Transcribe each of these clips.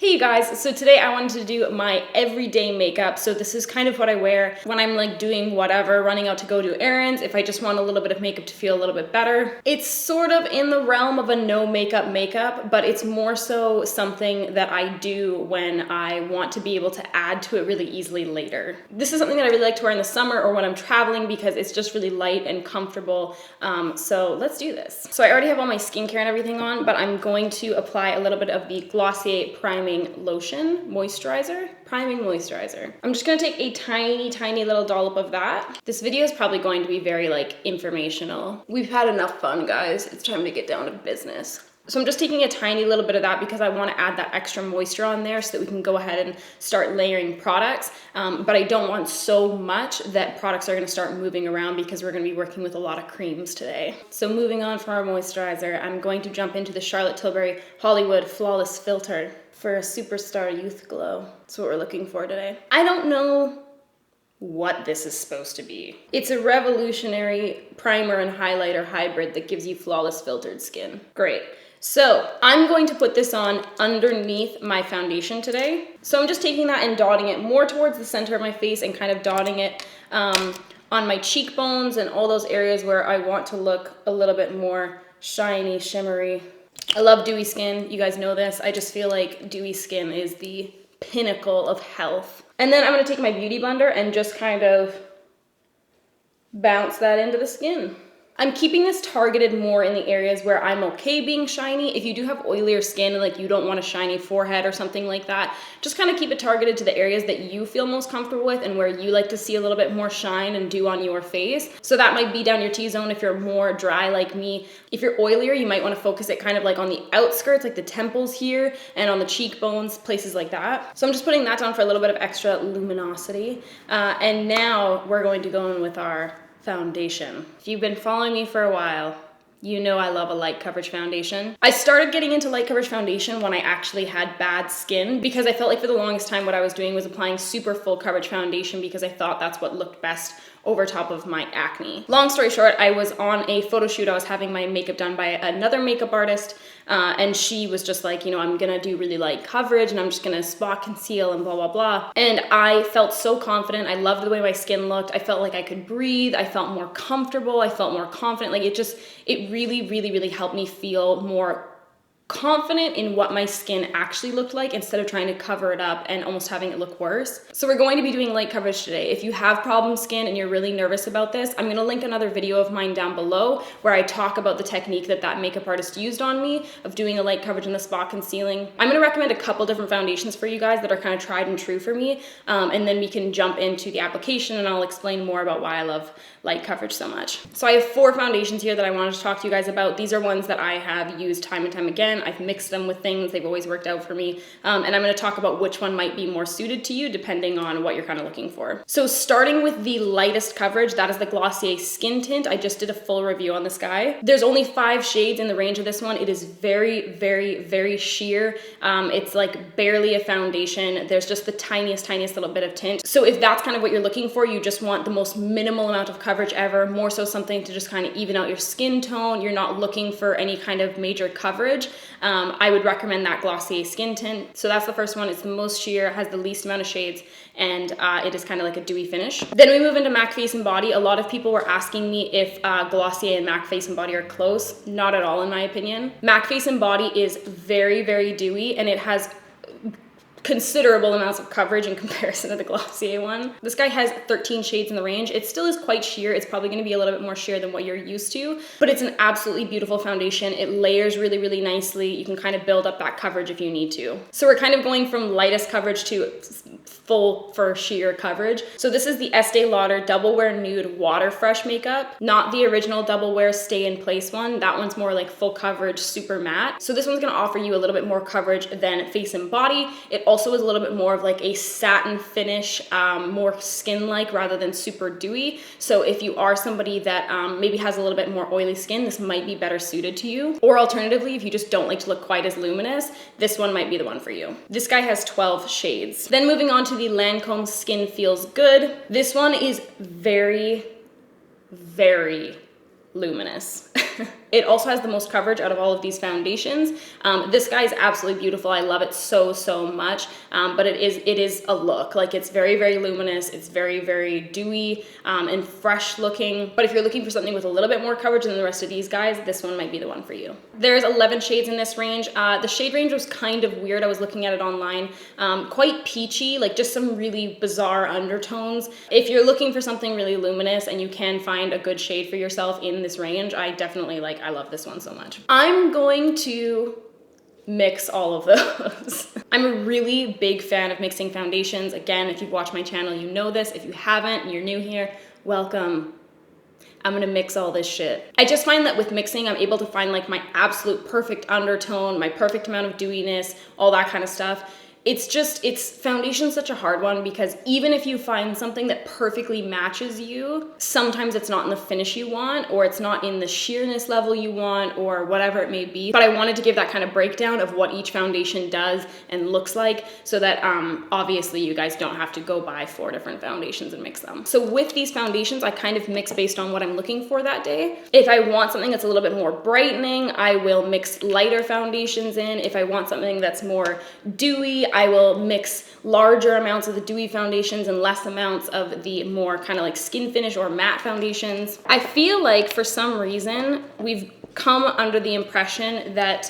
Hey you guys, so today I wanted to do my everyday makeup. So this is kind of what I wear when I'm like doing whatever, running out to go do errands, if I just want a little bit of makeup to feel a little bit better. It's sort of in the realm of a no makeup, but it's more so something that I do when I want to be able to add to it really easily later. This is something that I really like to wear in the summer or when I'm traveling because it's just really light and comfortable. So let's do this. So I already have all my skincare and everything on, but I'm going to apply a little bit of the Glossier priming lotion moisturizer. I'm just gonna take a tiny little dollop of that. This video is probably going to be very like informational. We've had enough fun, guys. It's time to get down to business. So I'm just taking a tiny little bit of that because I want to add that extra moisture on there so that we can go ahead and start layering products. But I don't want so much that products are going to start moving around because we're going to be working with a lot of creams today. So moving on from our moisturizer, I'm going to jump into the Charlotte Tilbury Hollywood Flawless Filter for a superstar youth glow. That's what we're looking for today. I don't know what this is supposed to be. It's a revolutionary primer and highlighter hybrid that gives you flawless filtered skin. Great. So I'm going to put this on underneath my foundation today. So I'm just taking that and dotting it more towards the center of my face and kind of dotting it on my cheekbones and all those areas where I want to look a little bit more shiny, shimmery. I love dewy skin. You guys know this. I just feel like dewy skin is the pinnacle of health. And then I'm going to take my beauty blender and just kind of bounce that into the skin. I'm keeping this targeted more in the areas where I'm okay being shiny. If you do have oilier skin and like you don't want a shiny forehead or something like that, just kind of keep it targeted to the areas that you feel most comfortable with and where you like to see a little bit more shine and dew on your face. So that might be down your T-zone if you're more dry like me. If you're oilier, you might want to focus it kind of like on the outskirts, like the temples here and on the cheekbones, places like that. So I'm just putting that down for a little bit of extra luminosity. And now we're going to go in with our foundation. If you've been following me for a while, you know I love a light coverage foundation. I started getting into light coverage foundation when I actually had bad skin because I felt like for the longest time what I was doing was applying super full coverage foundation because I thought that's what looked best over top of my acne. Long story short, I was on a photo shoot. I was having my makeup done by another makeup artist and she was just like, you know, I'm gonna do really light coverage and I'm just gonna spot conceal and blah, blah, blah. And I felt so confident. I loved the way my skin looked. I felt like I could breathe. I felt more comfortable. I felt more confident. Like it really helped me feel more confident in what my skin actually looked like instead of trying to cover it up and almost having it look worse. So we're going to be doing light coverage today. If you have problem skin and you're really nervous about this, I'm gonna link another video of mine down below where I talk about the technique that makeup artist used on me of doing a light coverage and the spot concealing. I'm gonna recommend a couple different foundations for you guys that are kind of tried and true for me. And then we can jump into the application and I'll explain more about why I love light coverage so much. So I have 4 foundations here that I wanted to talk to you guys about. These are ones that I have used time and time again. I've mixed them with things. They've always worked out for me. And I'm going to talk about which one might be more suited to you depending on what you're kind of looking for. So starting with the lightest coverage, that is the Glossier Skin Tint. I just did a full review on this guy. There's only 5 shades in the range of this one. It is very sheer. It's like barely a foundation. There's just the tiniest little bit of tint. So if that's kind of what you're looking for, you just want the most minimal amount of coverage ever, more so something to just kind of even out your skin tone. You're not looking for any kind of major coverage. I would recommend that Glossier Skin Tint. So that's the first one. It's the most sheer, has the least amount of shades, and it is kind of like a dewy finish. Then we move into MAC Face and Body. A lot of people were asking me if Glossier and MAC Face and Body are close. Not at all, in my opinion. MAC Face and Body is very dewy, and it has considerable amounts of coverage in comparison to the Glossier one. This guy has 13 shades in the range. It still is quite sheer. It's probably going to be a little bit more sheer than what you're used to, but it's an absolutely beautiful foundation. It layers really nicely. You can kind of build up that coverage if you need to. So we're kind of going from lightest coverage to full for sheer coverage. So this is the Estee Lauder Double Wear Nude Water Fresh Makeup, not the original Double Wear Stay in Place one. That one's more like full coverage, super matte. So this one's going to offer you a little bit more coverage than Face and Body. It also is a little bit more of like a satin finish, more skin-like rather than super dewy. So if you are somebody that maybe has a little bit more oily skin, this might be better suited to you. Or alternatively, if you just don't like to look quite as luminous, this one might be the one for you. This guy has 12 shades. Then moving on to the Lancome Skin Feels Good. This one is very luminous. It also has the most coverage out of all of these foundations. This guy is absolutely beautiful. I love it so, so much. But it is a look. Like, it's very, very luminous. It's very, very dewy and fresh looking. But if you're looking for something with a little bit more coverage than the rest of these guys, this one might be the one for you. There's 11 shades in this range. The shade range was kind of weird. I was looking at it online. Quite peachy, like just some really bizarre undertones. If you're looking for something really luminous and you can find a good shade for yourself in this range, I definitely I love this one so much. I'm going to mix all of those. I'm a really big fan of mixing foundations. Again, if you've watched my channel, you know this. If you haven't and you're new here, welcome. I'm gonna mix all this shit. I just find that with mixing, I'm able to find like my absolute perfect undertone, my perfect amount of dewiness, all that kind of stuff. Foundation's such a hard one because even if you find something that perfectly matches you, sometimes it's not in the finish you want, or it's not in the sheerness level you want, or whatever it may be. But I wanted to give that kind of breakdown of what each foundation does and looks like, so that obviously you guys don't have to go buy 4 different foundations and mix them. So with these foundations, I kind of mix based on what I'm looking for that day. If I want something that's a little bit more brightening, I will mix lighter foundations in. If I want something that's more dewy, I will mix larger amounts of the dewy foundations and less amounts of the more kind of like skin finish or matte foundations. I feel like for some reason we've come under the impression that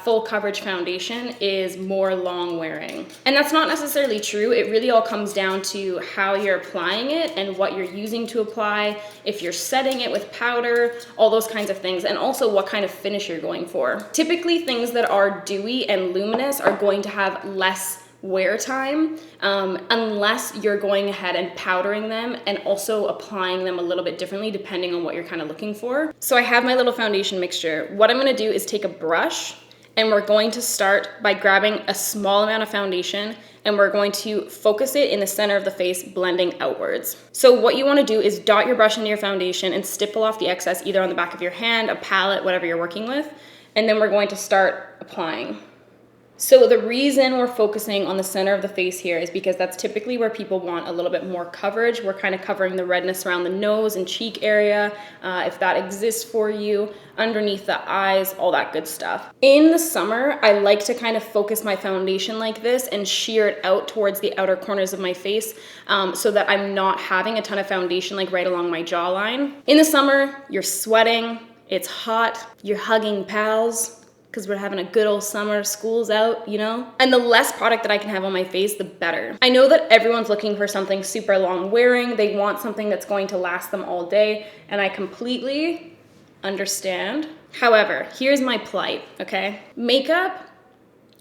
full coverage foundation is more long wearing. And that's not necessarily true. It really all comes down to how you're applying it and what you're using to apply, if you're setting it with powder, all those kinds of things, and also what kind of finish you're going for. Typically things that are dewy and luminous are going to have less wear time unless you're going ahead and powdering them and also applying them a little bit differently depending on what you're kind of looking for. So I have my little foundation mixture. What I'm going to do is take a brush and we're going to start by grabbing a small amount of foundation and we're going to focus it in the center of the face, blending outwards. So what you want to do is dot your brush into your foundation and stipple off the excess either on the back of your hand, a palette, whatever you're working with, and then we're going to start applying. So the reason we're focusing on the center of the face here is because that's typically where people want a little bit more coverage. We're kind of covering the redness around the nose and cheek area, if that exists for you, underneath the eyes, all that good stuff. In the summer, I like to kind of focus my foundation like this and shear it out towards the outer corners of my face so that I'm not having a ton of foundation like right along my jawline. In the summer, you're sweating, it's hot, you're hugging pals, because we're having a good old summer, school's out, you know? And the less product that I can have on my face, the better. I know that everyone's looking for something super long wearing. They want something that's going to last them all day, and I completely understand. However, here's my plight, okay? Makeup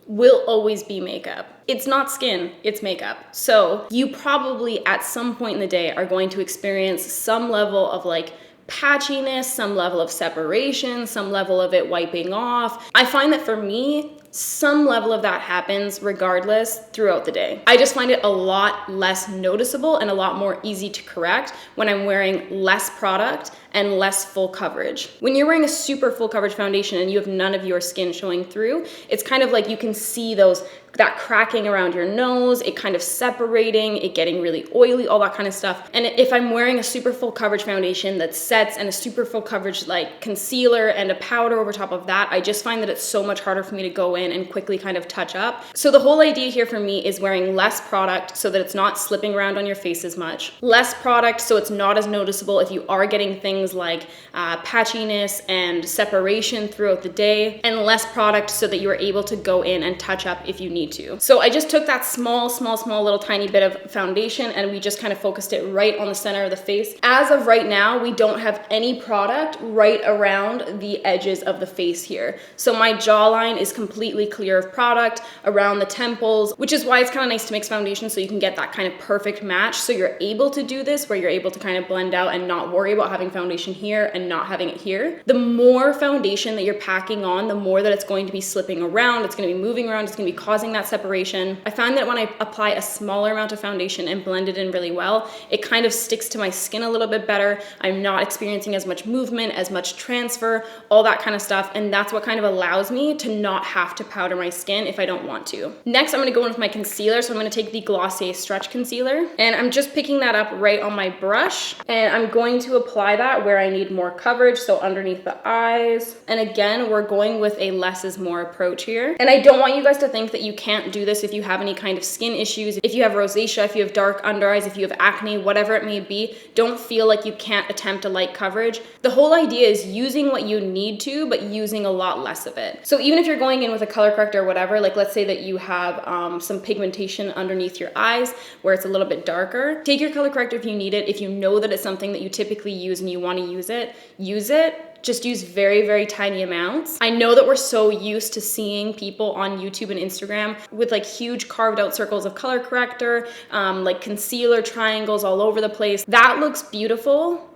will always be makeup. It's not skin, it's makeup. So you probably at some point in the day are going to experience some level of like patchiness, some level of separation, some level of it wiping off. I find that for me, some level of that happens regardless throughout the day. I just find it a lot less noticeable and a lot more easy to correct when I'm wearing less product and less full coverage. When you're wearing a super full coverage foundation and you have none of your skin showing through, it's kind of like you can see that cracking around your nose, it kind of separating, it getting really oily, all that kind of stuff. And if I'm wearing a super full coverage foundation that sets and a super full coverage like concealer and a powder over top of that, I just find that it's so much harder for me to go in and quickly kind of touch up. So the whole idea here for me is wearing less product so that it's not slipping around on your face as much. Less product so it's not as noticeable if you are getting things like patchiness and separation throughout the day, and less product so that you are able to go in and touch up if you need to. So I just took that small little tiny bit of foundation and we just kind of focused it right on the center of the face. As of right now, we don't have any product right around the edges of the face here. So my jawline is completely clear of product around the temples, which is why it's kind of nice to mix foundation so you can get that kind of perfect match. So you're able to do this where you're able to kind of blend out and not worry about having foundation here and not having it here. The more foundation that you're packing on, the more that it's going to be slipping around, it's going to be moving around, it's going to be causing that separation. I find that when I apply a smaller amount of foundation and blend it in really well, it kind of sticks to my skin a little bit better. I'm not experiencing as much movement, as much transfer, all that kind of stuff. And that's what kind of allows me to not have to powder my skin if I don't want to. Next, I'm gonna go in with my concealer. So I'm gonna take the Glossier Stretch Concealer, and I'm just picking that up right on my brush. And I'm going to apply that where I need more coverage, so underneath the eyes. And again, we're going with a less is more approach here. And I don't want you guys to think that you can't do this if you have any kind of skin issues, if you have rosacea, if you have dark under eyes, if you have acne, whatever it may be. Don't feel like you can't attempt a light coverage. The whole idea is using what you need to, but using a lot less of it. So even if you're going in with a color corrector or whatever, like let's say that you have some pigmentation underneath your eyes where it's a little bit darker, take your color corrector if you need it. If you know that it's something that you typically use and you want to use it, use it. Just use very, very tiny amounts. I know that we're so used to seeing people on YouTube and Instagram with like huge carved out circles of color corrector, like concealer triangles all over the place. That looks beautiful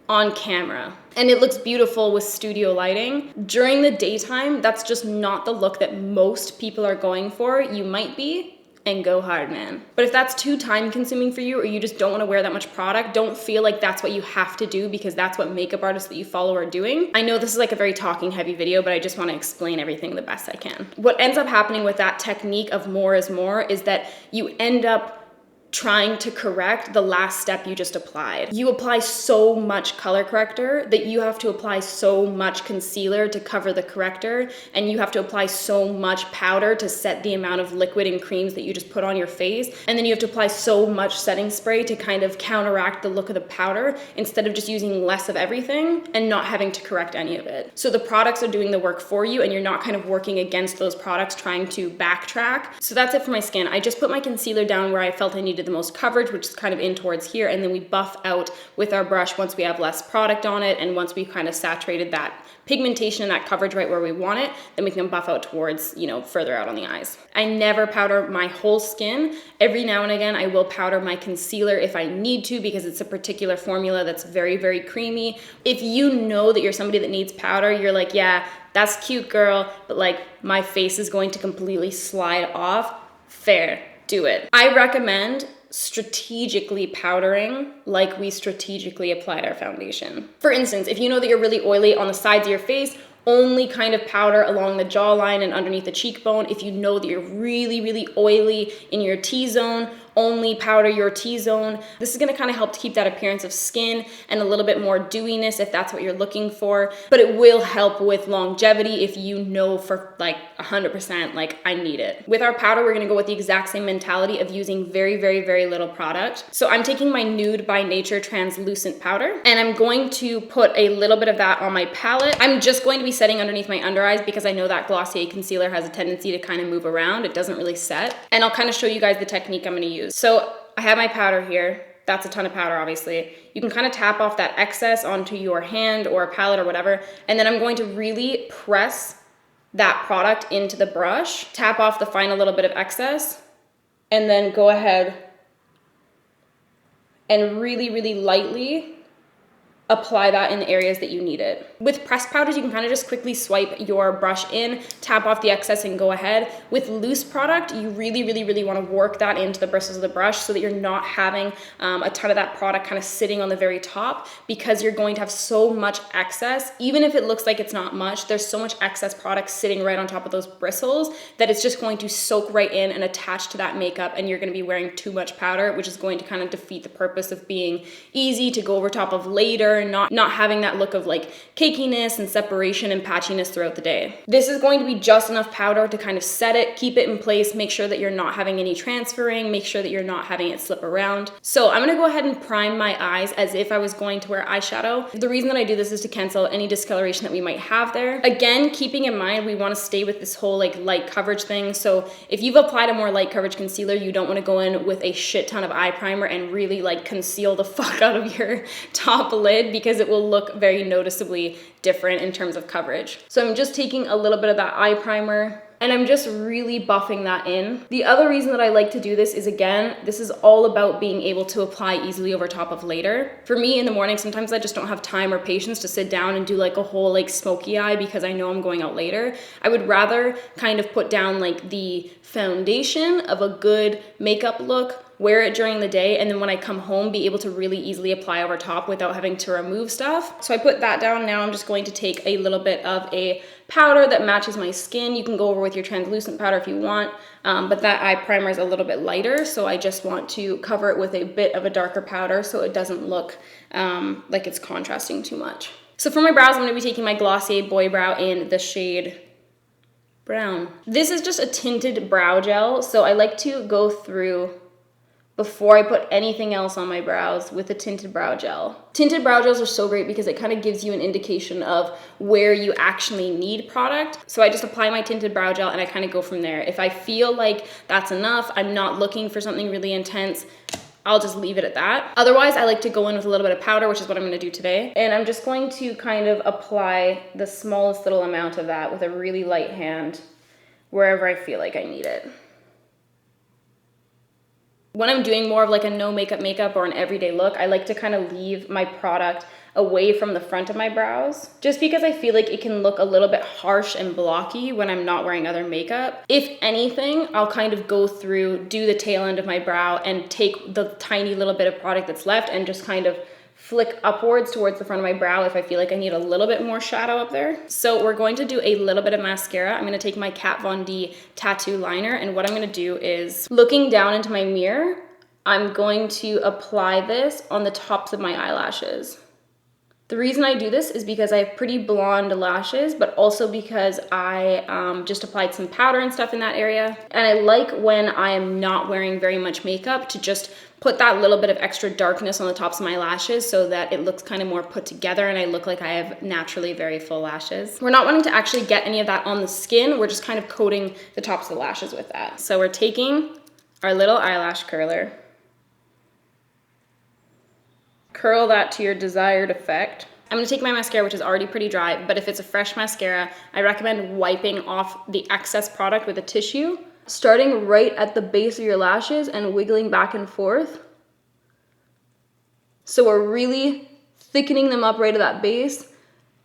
on camera. And it looks beautiful with studio lighting. During the daytime, that's just not the look that most people are going for. You might be, and go hard, man. But if that's too time consuming for you, or you just don't wanna wear that much product, don't feel like that's what you have to do because that's what makeup artists that you follow are doing. I know this is like a very talking heavy video, but I just wanna explain everything the best I can. What ends up happening with that technique of more is more is that you end up trying to correct the last step you just applied. You apply so much color corrector that you have to apply so much concealer to cover the corrector, and you have to apply so much powder to set the amount of liquid and creams that you just put on your face, and then you have to apply so much setting spray to kind of counteract the look of the powder instead of just using less of everything and not having to correct any of it. So the products are doing the work for you and you're not kind of working against those products trying to backtrack. So that's it for my skin. I just put my concealer down where I felt I needed the most coverage, which is kind of in towards here, and then we buff out with our brush once we have less product on it and once we've kind of saturated that pigmentation and that coverage right where we want it, then we can buff out towards, you know, further out on the eyes. I never powder my whole skin. Every now and again, I will powder my concealer if I need to because it's a particular formula that's very, very creamy. If you know that you're somebody that needs powder, you're like, yeah, that's cute, girl, but like my face is going to completely slide off. Fair, do it. I recommend strategically powdering like we strategically applied our foundation. For instance, if you know that you're really oily on the sides of your face, only kind of powder along the jawline and underneath the cheekbone. If you know that you're really, really oily in your T-zone, only powder your T-zone. This is gonna kind of help to keep that appearance of skin and a little bit more dewiness if that's what you're looking for, but it will help with longevity if you know for like 100% like I need it. With our powder, we're gonna go with the exact same mentality of using very, very, very little product. So I'm taking my Nude by Nature translucent powder and I'm going to put a little bit of that on my palette. I'm just going to be setting underneath my under eyes because I know that Glossier concealer has a tendency to kind of move around. It doesn't really set. And I'll kind of show you guys the technique I'm gonna use. So I have my powder here. That's a ton of powder, obviously. You can kind of tap off that excess onto your hand or a palette or whatever. And then I'm going to really press that product into the brush, tap off the final little bit of excess, and then go ahead and really, really lightly apply that in the areas that you need it. With pressed powders, you can kind of just quickly swipe your brush in, tap off the excess and go ahead. With loose product, you really, really, really want to work that into the bristles of the brush so that you're not having a ton of that product kind of sitting on the very top, because you're going to have so much excess. Even if it looks like it's not much, there's so much excess product sitting right on top of those bristles that it's just going to soak right in and attach to that makeup, and you're going to be wearing too much powder, which is going to kind of defeat the purpose of being easy to go over top of later, and not having that look of like cakiness and separation and patchiness throughout the day. This is going to be just enough powder to kind of set it, keep it in place, make sure that you're not having any transferring, make sure that you're not having it slip around. So I'm gonna go ahead and prime my eyes as if I was going to wear eyeshadow. The reason that I do this is to cancel any discoloration that we might have there. Again, keeping in mind, we wanna stay with this whole like light coverage thing. So if you've applied a more light coverage concealer, you don't wanna go in with a shit ton of eye primer and really like conceal the fuck out of your top lid, because it will look very noticeably different in terms of coverage. So I'm just taking a little bit of that eye primer, and I'm just really buffing that in. The other reason that I like to do this is, again, this is all about being able to apply easily over top of later. For me in the morning, sometimes I just don't have time or patience to sit down and do like a whole like smoky eye because I know I'm going out later. I would rather kind of put down like the foundation of a good makeup look, wear it during the day, and then when I come home, be able to really easily apply over top without having to remove stuff. So I put that down. Now I'm just going to take a little bit of a powder that matches my skin. You can go over with your translucent powder if you want, but that eye primer is a little bit lighter, so I just want to cover it with a bit of a darker powder so it doesn't look like it's contrasting too much. So for my brows, I'm going to be taking my Glossier Boy Brow in the shade Brown. This is just a tinted brow gel, so I like to go through before I put anything else on my brows with a tinted brow gel. Tinted brow gels are so great because it kind of gives you an indication of where you actually need product. So I just apply my tinted brow gel and I kind of go from there. If I feel like that's enough, I'm not looking for something really intense, I'll just leave it at that. Otherwise, I like to go in with a little bit of powder, which is what I'm gonna do today. And I'm just going to kind of apply the smallest little amount of that with a really light hand wherever I feel like I need it. When I'm doing more of like a no makeup or an everyday look, I like to kind of leave my product away from the front of my brows, just because I feel like it can look a little bit harsh and blocky when I'm not wearing other makeup. If anything, I'll kind of go through, do the tail end of my brow and take the tiny little bit of product that's left and just kind of flick upwards towards the front of my brow if I feel like I need a little bit more shadow up there. So we're going to do a little bit of mascara. I'm gonna take my Kat Von D tattoo liner, and what I'm gonna do is, looking down into my mirror, I'm going to apply this on the tops of my eyelashes. The reason I do this is because I have pretty blonde lashes, but also because I just applied some powder and stuff in that area. And I like when I am not wearing very much makeup to just put that little bit of extra darkness on the tops of my lashes so that it looks kind of more put together and I look like I have naturally very full lashes. We're not wanting to actually get any of that on the skin. We're just kind of coating the tops of the lashes with that. So we're taking our little eyelash curler, curl that to your desired effect. I'm gonna take my mascara, which is already pretty dry, but if it's a fresh mascara, I recommend wiping off the excess product with a tissue, starting right at the base of your lashes and wiggling back and forth. So we're really thickening them up right at that base,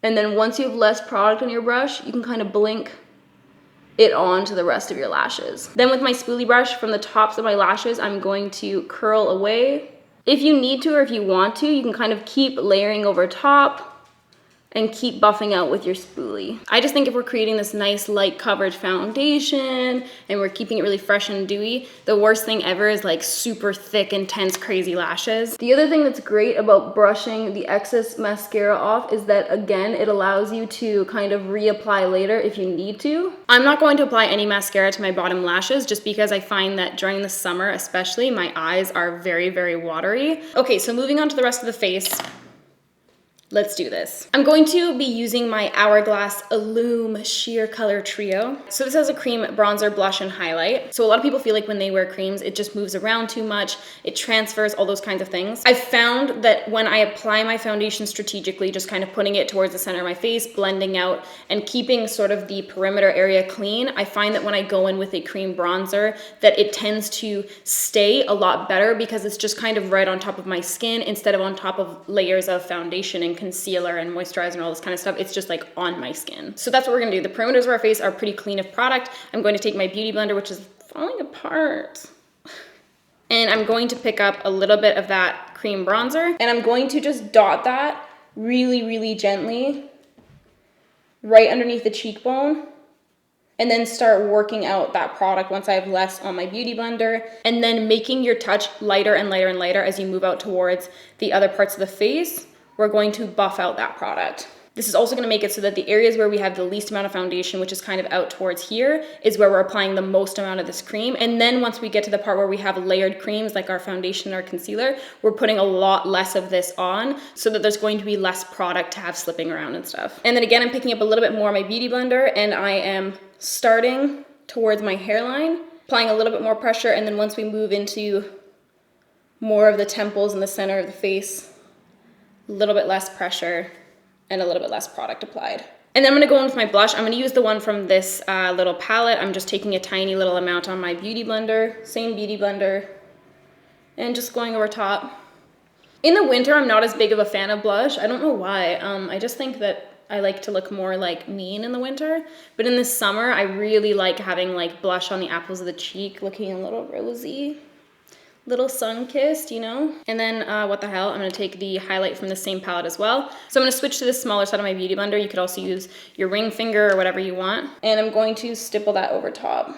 and then once you have less product on your brush, you can kind of blink it on to the rest of your lashes. Then with my spoolie brush, from the tops of my lashes, I'm going to curl away. If you need to or if you want to, you can kind of keep layering over top and keep buffing out with your spoolie. I just think if we're creating this nice light coverage foundation and we're keeping it really fresh and dewy, the worst thing ever is like super thick, intense, crazy lashes. The other thing that's great about brushing the excess mascara off is that, again, it allows you to kind of reapply later if you need to. I'm not going to apply any mascara to my bottom lashes just because I find that during the summer especially, my eyes are very, very watery. Okay, so moving on to the rest of the face. Let's do this. I'm going to be using my Hourglass Illume Sheer Color Trio. So this has a cream, bronzer, blush, and highlight. So a lot of people feel like when they wear creams, it just moves around too much, it transfers, all those kinds of things. I've found that when I apply my foundation strategically, just kind of putting it towards the center of my face, blending out, and keeping sort of the perimeter area clean, I find that when I go in with a cream bronzer, that it tends to stay a lot better because it's just kind of right on top of my skin instead of on top of layers of foundation and concealer and moisturizer and all this kind of stuff. It's just like on my skin. So that's what we're gonna do. The perimeters of our face are pretty clean of product. I'm going to take my beauty blender, which is falling apart. And I'm going to pick up a little bit of that cream bronzer and I'm going to just dot that really, really gently right underneath the cheekbone, and then start working out that product once I have less on my beauty blender, and then making your touch lighter and lighter and lighter as you move out towards the other parts of the face. We're going to buff out that product. This is also gonna make it so that the areas where we have the least amount of foundation, which is kind of out towards here, is where we're applying the most amount of this cream. And then once we get to the part where we have layered creams, like our foundation or concealer, we're putting a lot less of this on so that there's going to be less product to have slipping around and stuff. And then again, I'm picking up a little bit more of my beauty blender and I am starting towards my hairline, applying a little bit more pressure. And then once we move into more of the temples and the center of the face, a little bit less pressure and a little bit less product applied. And then I'm gonna go in with my blush. I'm gonna use the one from this little palette. I'm just taking a tiny little amount on my beauty blender, same beauty blender, and just going over top. In the winter, I'm not as big of a fan of blush. I don't know why. I just think that I like to look more like mean in the winter. But in the summer, I really like having like blush on the apples of the cheek, looking a little rosy, little sun-kissed, you know? And then what the hell, I'm gonna take the highlight from the same palette as well. So I'm gonna switch to the smaller side of my beauty blender. You could also use your ring finger or whatever you want. And I'm going to stipple that over top.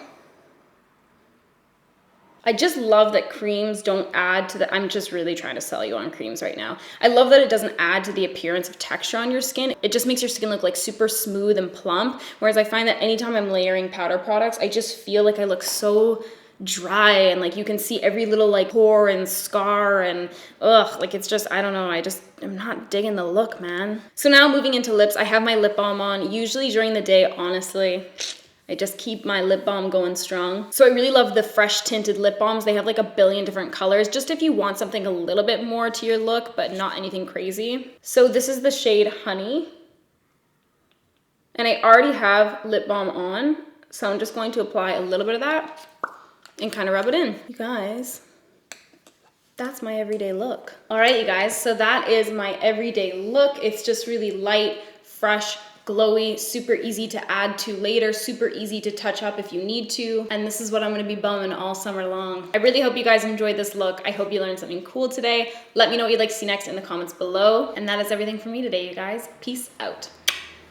I just love that creams don't add to the, I'm just really trying to sell you on creams right now. I love that it doesn't add to the appearance of texture on your skin. It just makes your skin look like super smooth and plump. Whereas I find that anytime I'm layering powder products, I just feel like I look so dry and like you can see every little like pore and scar and ugh, like it's just, I don't know, I'm not digging the look, man. So now moving into lips, I have my lip balm on. Usually during the day, honestly, I just keep my lip balm going strong. So I really love the fresh tinted lip balms. They have like a billion different colors, just if you want something a little bit more to your look, but not anything crazy. So this is the shade Honey. And I already have lip balm on, so I'm just going to apply a little bit of that and kind of rub it in. You guys, that's my everyday look. All right, you guys, so that is my everyday look. It's just really light, fresh, glowy, super easy to add to later, super easy to touch up if you need to. And this is what I'm gonna be bumming all summer long. I really hope you guys enjoyed this look. I hope you learned something cool today. Let me know what you'd like to see next in the comments below. And that is everything for me today, you guys. Peace out.